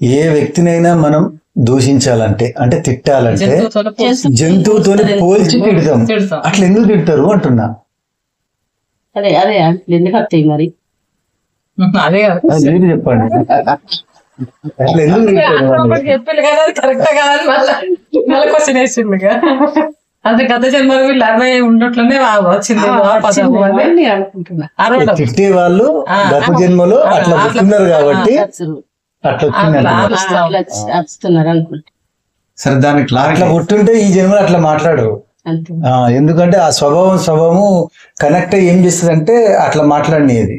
ఏ వ్యక్తినైనా మనం దూషించాలంటే అంటే తిట్టాలంటే జంతువుతో పోల్చి తిడతాం. అట్లా ఎందుకు తిడతారు అంటున్నా. అదే అదే ఎందుకు వస్తాయి మరి అదే మీరు చెప్పండి, అట్లా ఎందుకు తిడతారు? చెప్పాలి కదా కరెక్ట్ కాదని మళ్ళీ క్వశ్చన్ వేసిందిగా. అది గత జన్మలు వీళ్ళు అరవై ఉండట్లోనే వచ్చింది అనుకుంటున్నా. తిట్టే వాళ్ళు గత జన్మలో అట్లా పుట్టినారు కాబట్టి అట్లా వస్తున్నారు అనుకుంటా. సరే దానికి అట్లా పుట్టుంటే ఈ జన్మలో అట్లా మాట్లాడరు. ఎందుకంటే ఆ స్వభావము కనెక్ట్ అయ్యి ఏం చేస్తుంది అంటే అట్లా మాట్లాడినది.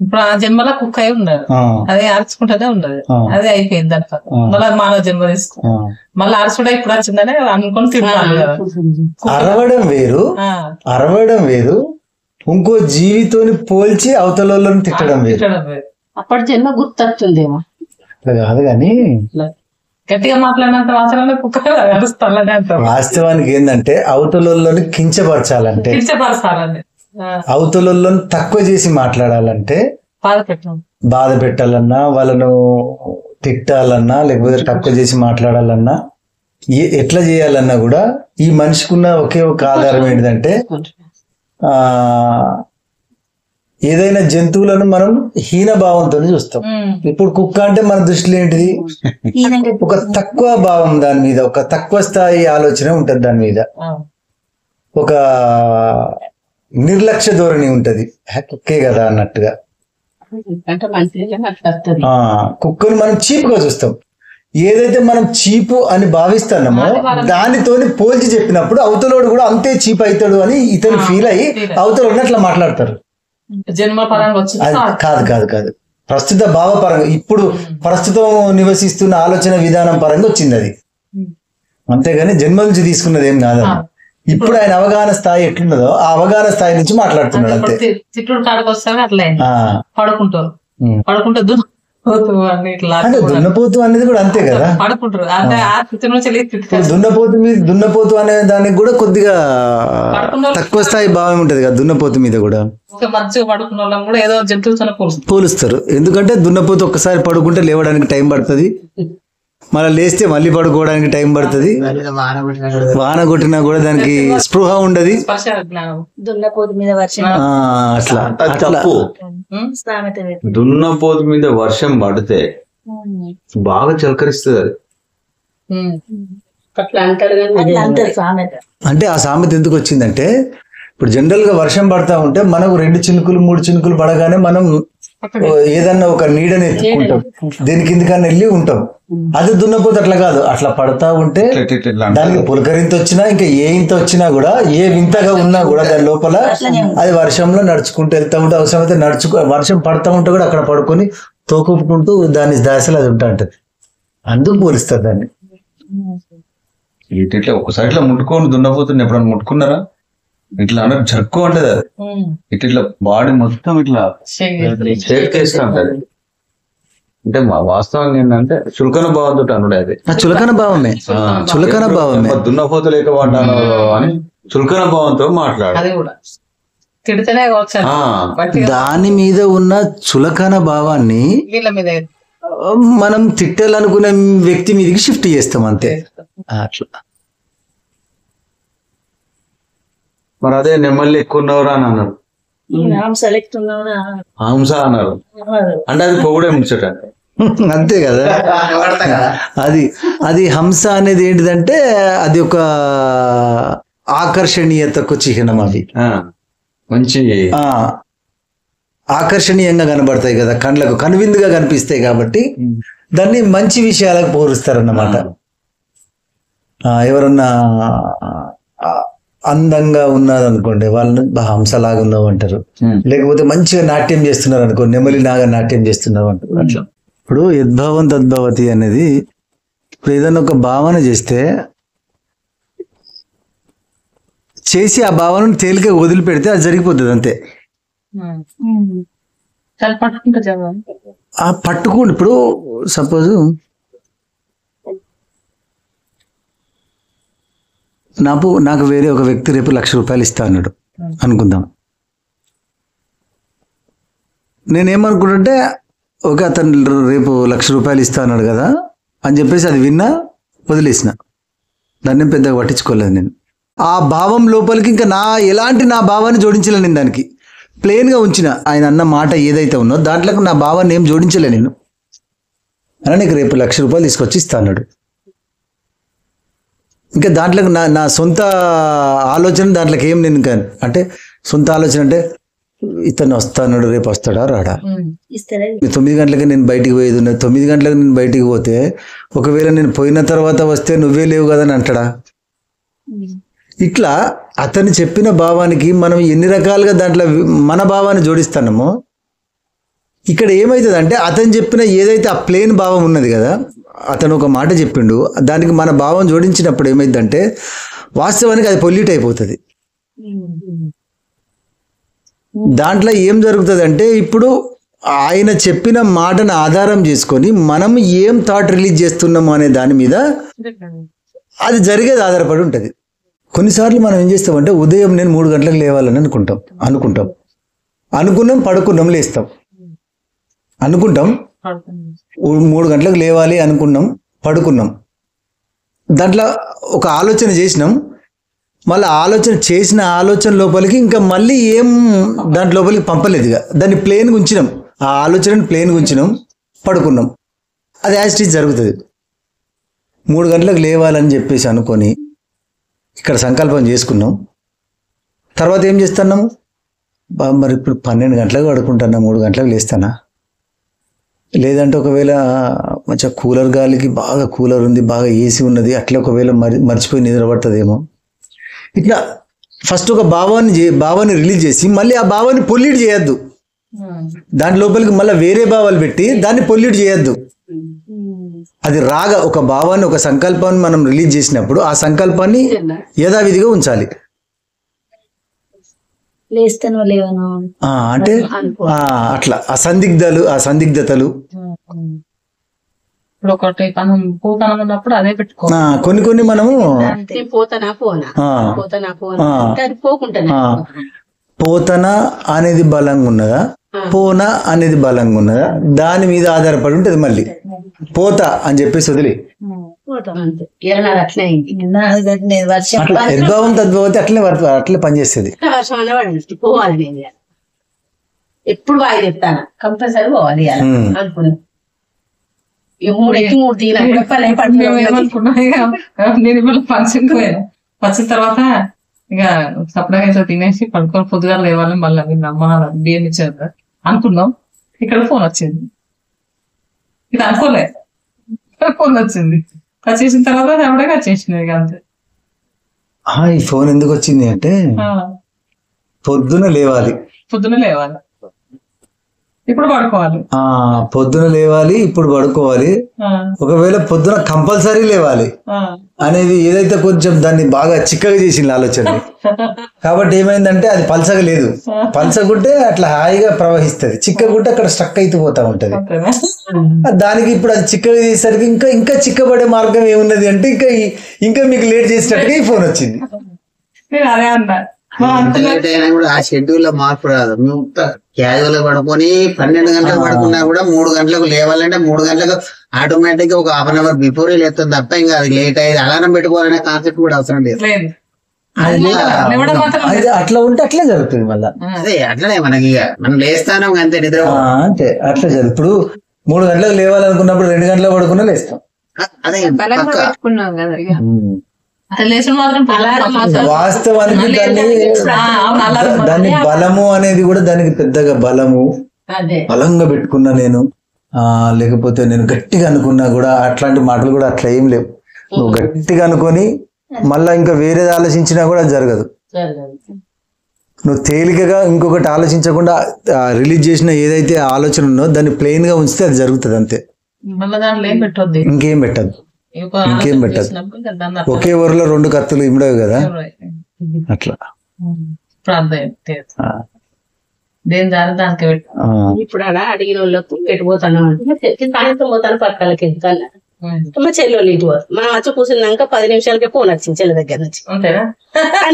ఇప్పుడు ఆ జన్మలో కుక్క అయి ఉండదు, అదే అరుచుకుంటూనే ఉండదు, అదే అయిపోయింది. దాని మళ్ళీ మానవ జన్మ తీసుకుని మళ్ళీ అరుచుకుంటా ఇప్పుడు వచ్చిందని అనుకుని తిన్నాను. అరవడం వేరు, ఇంకో జీవితోని పోల్చి అవతలని తిట్టడం వేరు. అప్పటి జన్మ గుర్తొస్తుందేమో కాదు కానీ గట్టిగా మాట్లాడినంత వాసన కుక్క అరుస్తాను. వాస్తవానికి ఏంటంటే అవతలని కించపరచాలంటే, అవతలని తక్కువ చేసి మాట్లాడాలంటే, బాధ పెట్టాలన్నా, వాళ్ళను తిట్టాలన్నా, లేకపోతే తక్కువ చేసి మాట్లాడాలన్నా, ఎట్లా చేయాలన్నా కూడా ఈ మనిషికున్న ఒకే ఒక ఆధారం ఏంటిదంటే ఏదైనా జంతువులను మనం హీన భావంతో చూస్తాం. ఇప్పుడు కుక్క అంటే మన దృష్టిలో ఏంటిది, ఒక తక్కువ భావం, దాని మీద ఒక తక్కువ స్థాయి ఆలోచన ఉంటది, దాని మీద ఒక నిర్లక్ష్య ధోరణి ఉంటది. కుక్కే కదా అన్నట్టుగా కుక్కను మనం చీపుగా చూస్తాం. ఏదైతే మనం చీపు అని భావిస్తున్నామో దానితోని పోల్చి చెప్పినప్పుడు అవతలోడు కూడా అంతే చీప్ అవుతాడు అని ఇతను ఫీల్ అయ్యి అవతలోడిని అట్లా మాట్లాడతారు. కాదు కాదు కాదు ప్రస్తుత భావపరంగా, ఇప్పుడు ప్రస్తుతం నివసిస్తున్న ఆలోచన విధానం పరంగా వచ్చింది అది, అంతేగాని జన్మ నుంచి తీసుకున్నది ఏం కాదు. ఇప్పుడు ఆయన అవగాహన స్థాయి ఎట్లున్నదో ఆ అవగాహన స్థాయి నుంచి మాట్లాడుతున్నాడు అంతే. దున్నపోతు అనేది కూడా అంతే కదా. దున్నపోతు అనే దానికి కూడా కొద్దిగా తక్కువ స్థాయి భావం ఉంటది కదా దున్నపోతు మీద కూడా. పోలుస్తారు, ఎందుకంటే దున్నపోతు ఒక్కసారి పడుకుంటే లేవడానికి టైం పడుతుంది, మళ్ళీ లేస్తే మళ్ళీ పడుకోవడానికి టైం పడుతుంది, వాన కొట్టినా కూడా దానికి స్పృహ ఉండదు. అట్లా దున్నపోతు మీద వర్షం పడితే బాగా చిలకరిస్తుంది అది. అంటే ఆ సామెత ఎందుకు వచ్చిందంటే, ఇప్పుడు జనరల్ గా వర్షం పడతా ఉంటే మనకు 2 చినుకులు 3 చినుకులు పడగానే మనం ఏదన్నా ఒక నీడని ఎత్తుకుంటాం, దేని కిందకన్నా వెళ్ళి ఉంటాం. అది దున్నపోతే అట్లా కాదు, అట్లా పడతా ఉంటే దానికి పులకరింత వచ్చినా ఇంకా ఏ ఇంత వచ్చినా కూడా, ఏ వింతగా ఉన్నా కూడా దాని లోపల అది వర్షంలో నడుచుకుంటూ వెళ్తా ఉంటే, అవసరమైతే వర్షం పడతా ఉంటే కూడా అక్కడ పడుకొని తోకొప్పుకుంటూ దాని దాసలు అది ఉంటా ఉంటది. అందుకు పోలిస్తారు దాన్ని. ఇట్లా ఒకసారి ఇట్లా ముట్టుకొని దున్నపోతుంది ఎప్పుడన్నా ముట్టుకున్నారా? ఇట్లా అన్నట్టు జరుక్కు ఉంటది అది, ఇట్లా బాడీ మొత్తం ఇట్లా చేస్తా ఉంటది. అంటే మా వాస్తవంగా ఏంటంటే చులకన భావంతో అనుడే అది. చులకన భావమే, చులకన భావమే. దున్నపోతు లేక వాడాను అని చులకన భావంతో మాట్లాడు. దాని మీద ఉన్న చులకన భావాన్ని మనం తిట్టాలనుకునే వ్యక్తి మీదకి షిఫ్ట్ చేస్తాం అంతే. అట్లా మరి అదే నెమ్మల్ని ఎక్కువ ఉన్నవరా అని అన్నారు, హంస అన్నారు. అంటే అది పొగుడే ముచ్చట అంతే కదా. అది హంస అనేది ఏంటిదంటే అది ఒక ఆకర్షణీయతకు చిహ్నం. అవి మంచి ఆకర్షణీయంగా కనబడతాయి కదా, కళ్ళకు కనువిందుగా కనిపిస్తాయి కాబట్టి దాన్ని మంచి విషయాలకు పోరుస్తారన్నమాట. ఎవరన్నా అందంగా ఉన్నదనుకోండి వాళ్ళని హంసలాగా ఉన్నావు అంటారు, లేకపోతే మంచిగా నాట్యం చేస్తున్నారు అనుకో నెమలి నాగా నాట్యం చేస్తున్నారు అంటారు. అట్లా ఇప్పుడు యద్భావం తద్భవతి అనేది, ఇప్పుడు ఏదైనా ఒక భావన చేసి ఆ భావనను తేలిక వదిలిపెడితే అది జరిగిపోతుంది అంతే. ఆ పట్టుకోండి. ఇప్పుడు సపోజ్ నాకు వేరే ఒక వ్యక్తి రేపు ₹1,00,000 ఇస్తా అన్నాడు అనుకుందాం. నేనేమనుకుంటుంటే ఓకే అతను రేపు ₹1,00,000 ఇస్తా అన్నాడు కదా అని చెప్పేసి అది విన్నా, వదిలేసిన. దాన్ని పెద్దగా పట్టించుకోలేదు నేను. ఆ భావం లోపలికి ఇంకా నా భావాన్ని జోడించలే నేను. దానికి ప్లెయిన్గా ఉంచిన. ఆయన అన్న మాట ఏదైతే ఉన్నో దాంట్లోకి నా భావాన్ని ఏం జోడించలే నేను. అలా నీకు రేపు ₹1,00,000 తీసుకొచ్చి ఇస్తా అన్నాడు. ఇంకా దాంట్లోకి నా సొంత ఆలోచన దాంట్లోకి ఏం నేను అంటే సొంత ఆలోచన అంటే ఇతను వస్తాడు, రేపు వస్తాడా రాడా, 9 గంటలకి నేను బయటికి పోయేది ఉన్నది, 9 గంటలకు నేను బయటికి పోతే ఒకవేళ నేను పోయిన తర్వాత వస్తే నువ్వే లేవు కదా అని అంటాడా. ఇట్లా అతను చెప్పిన భావానికి మనం ఎన్ని రకాలుగా దాంట్లో మన భావాన్ని జోడిస్తున్నామో, ఇక్కడ ఏమవుతుంది అంటే అతను చెప్పిన ఏదైతే ఆ ప్లేన్ భావం ఉన్నది కదా, అతను ఒక మాట చెప్పిండు, దానికి మన భావం జోడించినప్పుడు ఏమైందంటే వాస్తవానికి అది పొల్యూట్ అయిపోతుంది. దాంట్లో ఏం జరుగుతుంది అంటే ఇప్పుడు ఆయన చెప్పిన మాటను ఆధారం చేసుకొని మనం ఏం థాట్ రిలీజ్ చేస్తున్నాము అనే దాని మీద అది జరిగేది ఆధారపడి ఉంటుంది. కొన్నిసార్లు మనం ఏం చేస్తామంటే ఉదయం నేను 3 గంటలకు లేవాలని అనుకున్నాం పడుకున్నాం, లేస్తాం, అనుకుంటాం 3 గంటలకు లేవాలి అనుకున్నాం, పడుకున్నాం. దాంట్లో ఒక ఆలోచన చేసినాం, మళ్ళీ చేసిన ఆలోచన లోపలికి ఇంకా మళ్ళీ ఏం దాంట్ లోపలికి పంపలేదు. ఇక దాన్ని ప్లేన్గా ఉంచినాం, ఆ ఆలోచనని ప్లేన్గా ఉంచినాం, పడుకున్నాం. అది యాజ్ ఇట్ ఈజ్ జరుగుతుంది. 3 గంటలకు లేవాలని చెప్పేసి అనుకొని ఇక్కడ సంకల్పం చేసుకున్నాం. తర్వాత ఏం చేస్తున్నాము, మరి ఇప్పుడు 12 గంటలకు పడుకుంటున్నా, 3 గంటలకు లేస్తానా, లేదంటే ఒకవేళ మంచిగా కూలర్ గాలికి బాగా కూలర్ ఉంది, బాగా ఏసీ ఉన్నది, అట్లా ఒకవేళ మర్చిపోయి నిద్రపడుతుందేమో. ఇట్లా ఫస్ట్ ఒక భావాన్ని రిలీజ్ చేసి మళ్ళీ ఆ భావాన్ని పొల్యూట్ చేయొద్దు. దాని లోపలికి మళ్ళీ వేరే భావాలు పెట్టి దాన్ని పొల్యూట్ చేయొద్దు. అది రాగా ఒక భావాన్ని, ఒక సంకల్పాన్ని మనం రిలీజ్ చేసినప్పుడు ఆ సంకల్పాన్ని యథావిధిగా ఉంచాలి. అంటే అట్లా అసందిగ్ధతలు కొన్ని మనము పోతన అనేది బలంగా ఉన్నదా, పోనా అనేది బలంగా ఉన్నదా, దాని మీద ఆధారపడి ఉంటుంది. మళ్ళీ పోత అని చెప్పేసి వదిలి యద్భావం తద్భావతి అట్లే పనిచేస్తుంది. ఎప్పుడు బాగా చెప్తాను కంపల్సరీ పోవాలి అనుకున్నా. నేను ఇవాళ ఫంక్షన్ పోయాను. వచ్చిన తర్వాత ఇక సపరేట్ తినేసి పడుకొని పొద్దుగా లేవాలి, మళ్ళీ మీ అమ్మ బియ్యం ఇచ్చారు అనుకున్నాం. ఇక్కడ ఫోన్ వచ్చింది, ఇది అనుకోలే, ఫోన్ వచ్చింది. వచ్చేసిన తర్వాత ఎవడే వచ్చేసింది. ఇక అంతే. ఈ ఫోన్ ఎందుకు వచ్చింది అంటే పొద్దున లేవాలి, ఇప్పుడు పడుకోవాలి, పొద్దున లేవాలి, ఇప్పుడు పడుకోవాలి. ఒకవేళ పొద్దున కంపల్సరీ లేవాలి అనేది ఏదైతే కొంచెం దాన్ని బాగా చిక్కగా చేసింది ఆలోచన. కాబట్టి ఏమైందంటే అది పలసగా లేదు, పలసగుంటే అట్లా హాయిగా ప్రవహిస్తుంది, చిక్కగుంటే అక్కడ స్ట్రక్ అయితే పోతా ఉంటది. దానికి ఇప్పుడు అది చిక్కగా చేసేసరికి ఇంకా చిక్కబడే మార్గం ఏమున్నది అంటే ఇంకా మీకు లేట్ చేసినట్టుగా ఈ ఫోన్ వచ్చింది. అదే అన్నా ఆ షెడ్యూల్ లో మార్పు రాదు. మేము క్యాజువల్ గా పడుకొని 12 గంటలకు పడుకున్నా కూడా 3 గంటలకు లేవాలంటే 3 గంటలకు ఆటోమేటిక్ గా ఒక ½ అన్ అవర్ బిఫోర్ లేస్తుంది తప్ప ఇంకా అది లేట్ అయ్యి అలారం పెట్టుకోవాలనే కాన్సెప్ట్ కూడా అవసరం లేదు. అట్లా ఉంటే అట్లే జరుగుతుంది. మళ్ళీ అదే అట్లనే మనకి మనం లేస్తాను అంతే, నిద్ర అంతే అట్లా జరుగుతుంది. ఇప్పుడు 3 గంటలకు లేవాలనుకున్నప్పుడు 2 గంటలకు పడుకున్నా లేస్తాం. అదే వాస్తవానికి దాన్ని బలము అనేది కూడా దానికి పెద్దగా బలంగా పెట్టుకున్నా నేను, లేకపోతే నేను గట్టిగా అనుకున్నా కూడా అట్లాంటి మాటలు కూడా అట్లా ఏం లేవు. నువ్వు గట్టిగా అనుకొని మళ్ళా ఇంకా వేరేది ఆలోచించినా కూడా అది జరగదు. నువ్వు తేలికగా ఇంకొకటి ఆలోచించకుండా రిలీజ్ చేసిన ఏదైతే ఆలోచన ఉన్నో దాన్ని ప్లెయిన్ గా ఉంచితే అది జరుగుతుంది అంతే. ఇంకేం పెట్టద్దు. ఒకే ఊరిలో 2 కత్తులు ఇమ్మడవు కదా అట్లా. ఇప్పుడు అలా అడిగిన వాళ్ళకు పెట్టిపోతాను అంటే సాయంత్రం పోతాను పక్కలకి ఎందుకన్నా మా చెల్లెళ్ళు ఇటు మనం వచ్చి కూర్చున్నాక 10 నిమిషాలకే ఫోన్ వచ్చింది చెల్లి దగ్గర నుంచి.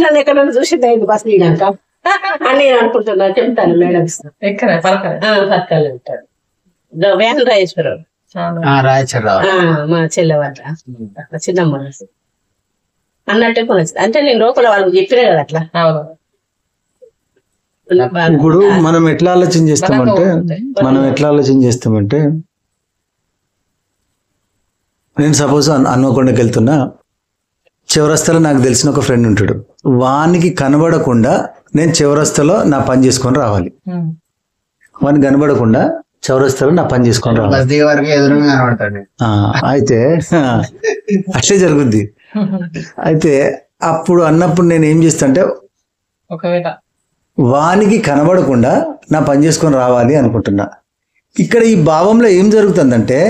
నన్ను ఎక్కడ చూసింది అయింది బస్ దిగాక అని నేను అనుకుంటున్నా, చెప్తాను మేడం పక్కన ఉంటాడు. వ్యాన్ రాజేశ్వరరావు రాయచర్రావు మా చెల్లె వాళ్ళ అట్లా చిన్నమ్మ అన్నట్టే ఫోన్ వచ్చింది. అంటే నేను లోపల వాళ్ళకి చెప్పినా కదా అట్లా. ఇప్పుడు మనం ఎట్లా ఆలోచన చేస్తామంటే నేను సపోజ్ హన్మకొండకి వెళ్తున్నా, చౌరస్తాలో నాకు తెలిసిన ఒక ఫ్రెండ్ ఉంటాడు, వానికి కనబడకుండా నేను చౌరస్తాలో నా పని చేసుకొని రావాలి, వానికి కనబడకుండా చౌరస్తాలో నా పని చేసుకొని రావాలి. బస్ దిగే వరకు ఎదురుగా కనబడతాడు. అయితే అట్లే జరుగుద్ది. అయితే అప్పుడు అన్నప్పుడు నేను ఏం చేస్తా అంటే ఒకవేళ వానికి కనబడకుండా నా పని చేసుకొని రావాలి అనుకుంటున్నా. ఇక్కడ ఈ భావంలో ఏం జరుగుతుందంటే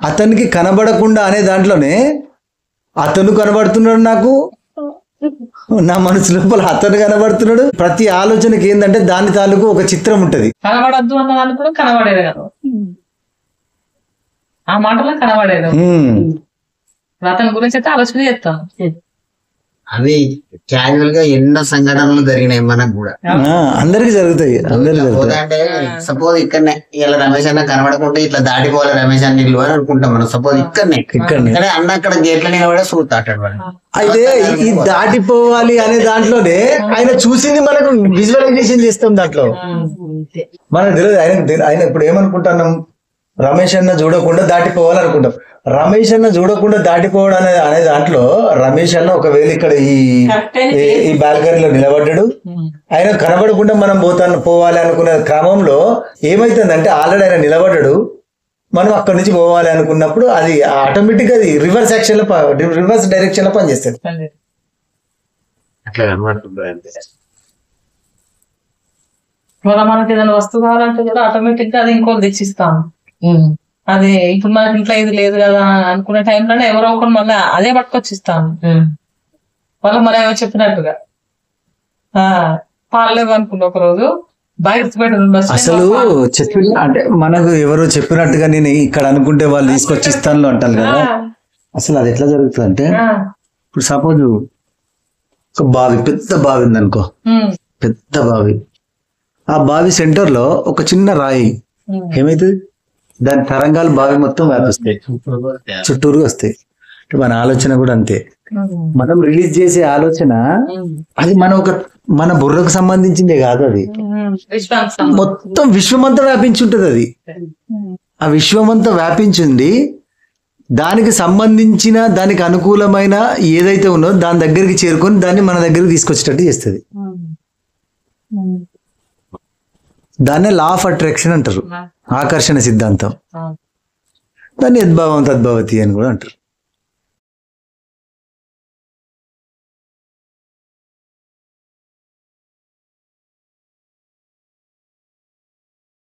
అతనికి కనబడకుండా అనే దాంట్లోనే అతను కనబడుతున్నాడు, నాకు నా మనసు లోపల అతను కనబడుతున్నాడు. ప్రతి ఆలోచనకి ఏంటంటే దాని తాలూకు ఒక చిత్రం ఉంటది. కనబడద్దు అన్న దానికి కూడా కనబడేది కదా, ఆ మాటలో కనబడేది. అతని గురించి అయితే ఆలోచన చేస్తాను. అవి క్యాజువల్ గా ఎన్నో సంఘటనలు జరిగినాయి మనకు కూడా, అందరికి జరుగుతాయి. అంటే సపోజ్ ఇక్కడనే ఇలా రమేష్ అన్న కనబడకుంటే ఇట్లా దాటిపోవాలి రమేష్ అన్న ఇల్లు అని అనుకుంటాం మనం. సపోజ్ ఇక్కడనే కానీ అన్న అక్కడ గేట్ల నిలబడే చూస్తాడు. అయితే ఈ దాటిపోవాలి అనే దాంట్లోనే ఆయన చూసింది మనకు విజువలైజేషన్ చేస్తాం. దాంట్లో మనకు తెలియదు ఆయన ఇప్పుడు ఏమనుకుంటున్నాం, రమేష్ అన్న చూడకుండా దాటిపోవాలి అనుకుంటాం. రమేష్ అన్న చూడకుండా దాటిపోవడం అనే దాంట్లో రమేష్ అన్న ఒకవేళ ఇక్కడ ఈ బాల్కనీలో నిలబడ్డాడు, ఆయన కనబడకుండా మనం పోవాలి అనుకునే క్రమంలో ఏమైతుందంటే ఆల్రెడీ ఆయన నిలబడ్డాడు, మనం అక్కడి నుంచి పోవాలి అనుకున్నప్పుడు అది ఆటోమేటిక్ అది రివర్స్ యాక్షన్ లో రివర్స్ డైరెక్షన్ లో పనిచేస్తుంది. అట్లా కనబడుతుంది. మనకి ఏదైనా వస్తువు కావాలంటే కూడా ఆటోమేటిక్ గా అది ఇంకోటి తెచ్చిస్తాము. అది ఇప్పుడు మనకి ఇంట్లో ఇది లేదు కదా అనుకునే టైంలోనే ఎవరో ఒకరు మళ్ళీ అదే పట్టుకొచ్చి ఇస్తాను. వాళ్ళు మరి ఏమో చెప్పినట్టుగా పాలేవు అనుకుంటా ఒక రోజు అసలు చెప్పి అంటే మనకు ఎవరో చెప్పినట్టుగా నేను ఇక్కడ అనుకుంటే వాళ్ళు తీసుకొచ్చి ఇస్తాను అంటాను కదా. అసలు అది ఎట్లా జరుగుతుంది అంటే ఇప్పుడు సపోజ్ ఒక బావి, పెద్ద బావి ఉంది అనుకో, పెద్ద బావి, ఆ బావి సెంటర్ లో ఒక చిన్న రాయి ఏమైతుంది, దాని తరంగాలు బావి మొత్తం వ్యాపిస్తాయి, చుట్టూరు వస్తాయి. మన ఆలోచన కూడా అంతే. మనం రిలీజ్ చేసే ఆలోచన అది మన బుర్రకు సంబంధించిందే కాదు, అది మొత్తం విశ్వమంతా వ్యాపించి ఉంటుంది. అది ఆ విశ్వమంతా వ్యాపించింది, దానికి సంబంధించిన దానికి అనుకూలమైన ఏదైతే ఉన్నదో దాని దగ్గరికి చేరుకొని దాన్ని మన దగ్గరికి తీసుకొచ్చేటట్టు చేస్తుంది. దాన్నే లా ఆఫ్ అట్రాక్షన్ అంటారు, ఆకర్షణ సిద్ధాంతం. దాన్ని యద్భావం తద్భవతి అని కూడా అంటారు.